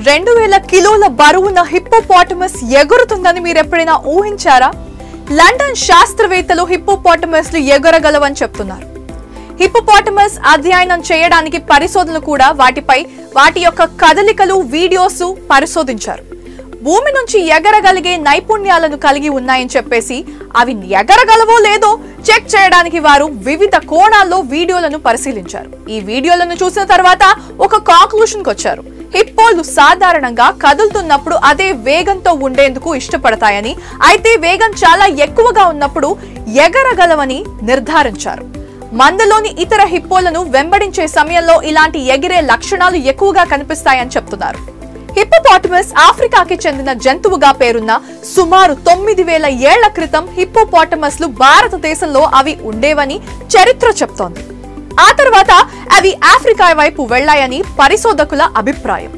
2000 కిలోల బరువున్న హిప్పోపాటమస్ ఎగురుతుందని మీరు ఎప్పుడైనా ఊహించారా? లండన్ శాస్త్రవేత్తలు హిప్పోపాటమస్లు ఎగరగలవని చెప్తున్నారు. హిప్పోపాటమస్ అధ్యయనం చేయడానికి పరిశోధనలు కూడా వాటి యొక్క కదలికలు వీడియోస్ పరిశోధించారు. భూమి నుంచి ఎగరగలిగే నైపుణ్యాలను కలిగి ఉన్నాయని చెప్పేసి అవి ఎగరగలవో లేదో చెక్ చేయడానికి వారు వివిధ కోణాల్లో వీడియోలను పరిశీలించారు. ఈ వీడియోలను చూసిన తర్వాత ఒక కాంక్లూషన్ కి వచ్చారు. హిప్పోలు సాధారణంగా కదులుతున్నప్పుడు అదే వేగంతో ఉండేందుకు ఇష్టపడతాయని, అయితే వేగం చాలా ఎక్కువగా ఉన్నప్పుడు ఎగరగలవని నిర్ధారించారు. మందలోని ఇతర హిప్పోలను వెంబడించే సమయంలో ఇలాంటి ఎగిరే లక్షణాలు ఎక్కువగా కనిపిస్తాయని చెప్తున్నారు. హిప్పోపాటమస్ ఆఫ్రికాకి చెందిన జంతువుగా పేరున్న సుమారు 9000 ఏళ్ల క్రితం హిప్పోపాటమస్లు భారతదేశంలో అవి ఉండేవని చరిత్ర చెప్తోంది. ఆ తర్వాత అవి ఆఫ్రికా వైపు వెళ్లాయని పరిశోధకుల అభిప్రాయం.